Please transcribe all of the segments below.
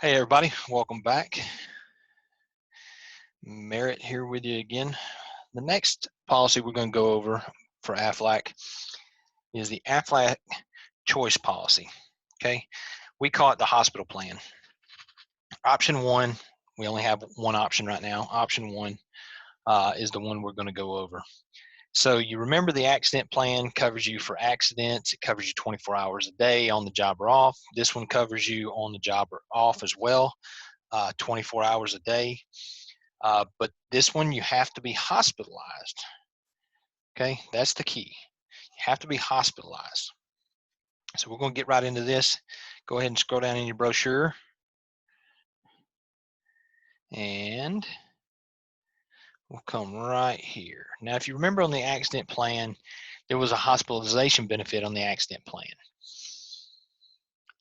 Hey everybody, welcome back. Merritt here with you again. The next policy we're going to go over for Aflac is the Aflac choice policy. Okay, we call it the hospital plan. Option one, we only have one option right now. Option one is the one we're going to go over. So you remember the accident plan covers you for accidents. It covers you 24 hours a day on the job or off. This one covers you on the job or off as well, 24 hours a day. But this one, you have to be hospitalized. Okay, that's the key. You have to be hospitalized. So we're going to get right into this. Go ahead and scroll down in your brochure. And we'll come right here. Now, if you remember on the accident plan, there was a hospitalization benefit on the accident plan.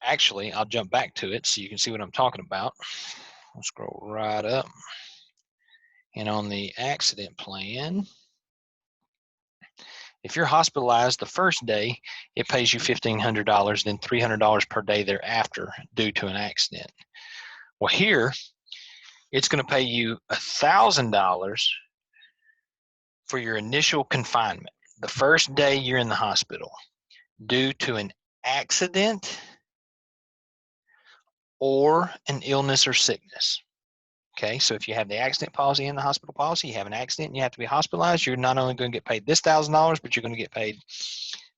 Actually, I'll jump back to it so you can see what I'm talking about. I'll scroll right up. And on the accident plan, if you're hospitalized the first day, it pays you $1,500, then $300 per day thereafter due to an accident. Well, here, it's going to pay you $1,000 for your initial confinement, the first day you're in the hospital, due to an accident or an illness or sickness. Okay, so if you have the accident policy and the hospital policy, you have an accident and you have to be hospitalized, you're not only going to get paid this $1,000, but you're going to get paid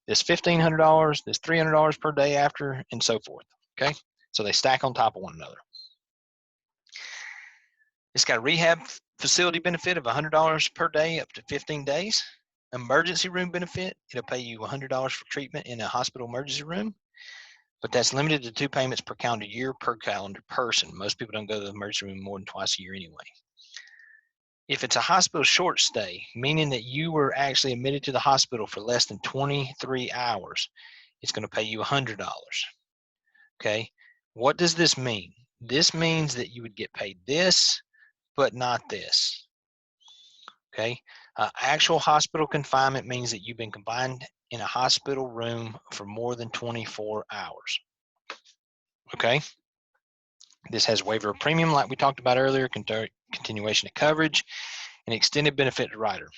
this $1,500, this $300 per day after, and so forth. Okay, so they stack on top of one another. It's got a rehab facility benefit of $100 per day up to 15 days. Emergency room benefit, it'll pay you $100 for treatment in a hospital emergency room, but that's limited to 2 payments per calendar year per calendar person. Most people don't go to the emergency room more than twice a year anyway. If it's a hospital short stay, meaning that you were actually admitted to the hospital for less than 23 hours, it's going to pay you $100. Okay, what does this mean? This means that you would get paid this, but not this. Okay, actual hospital confinement means that you've been confined in a hospital room for more than 24 hours. Okay, this has waiver of premium like we talked about earlier, continuation of coverage, and extended benefit to rider.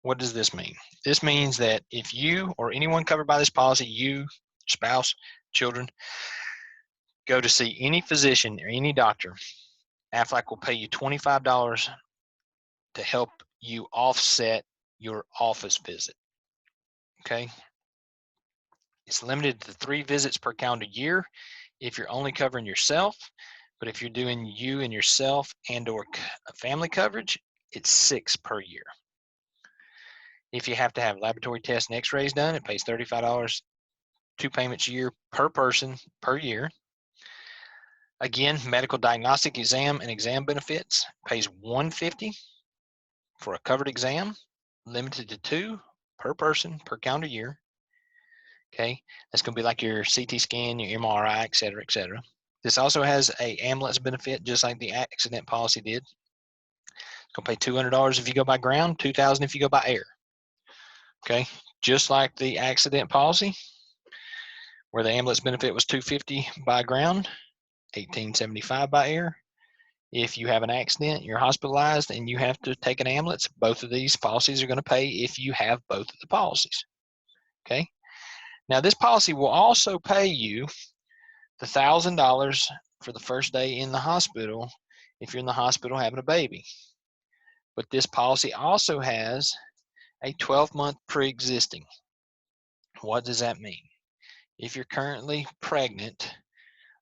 What does this mean? This means that if you or anyone covered by this policy, you, spouse, children, go to see any physician or any doctor, Aflac will pay you $25 to help you offset your office visit. Okay, it's limited to 3 visits per calendar year if you're only covering yourself, but if you're doing you and yourself and or family coverage, it's 6 per year. If you have to have laboratory tests and x-rays done, it pays $35, 2 payments a year per person per year. Again, medical diagnostic exam and exam benefits pays $150 for a covered exam, limited to 2 per person per calendar year. Okay, that's going to be like your CT scan, your MRI, et cetera, et cetera. This also has a ambulance benefit, just like the accident policy did. It's going to pay $200 if you go by ground, $2,000 if you go by air. Okay, just like the accident policy, where the ambulance benefit was $250 by ground, $1,875 by air. If you have an accident, you're hospitalized, and you have to take an ambulance, both of these policies are going to pay if you have both of the policies. Okay. Now, this policy will also pay you the $1,000 for the first day in the hospital if you're in the hospital having a baby. But this policy also has a 12-month pre-existing. What does that mean? If you're currently pregnant,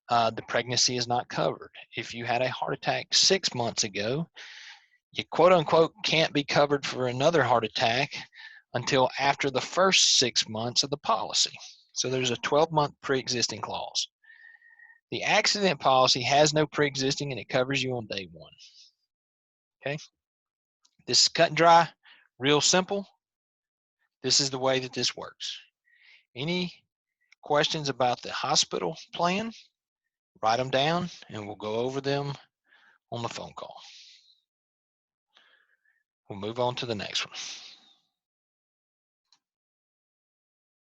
the pregnancy is not covered. If you had a heart attack 6 months ago, you quote unquote can't be covered for another heart attack until after the first 6 months of the policy. So there's a 12-month pre-existing clause. The accident policy has no pre-existing and it covers you on day one. Okay, this is cut and dry, real simple. This is the way that this works. Any questions about the hospital plan, write them down and we'll go over them on the phone call. We'll move on to the next one.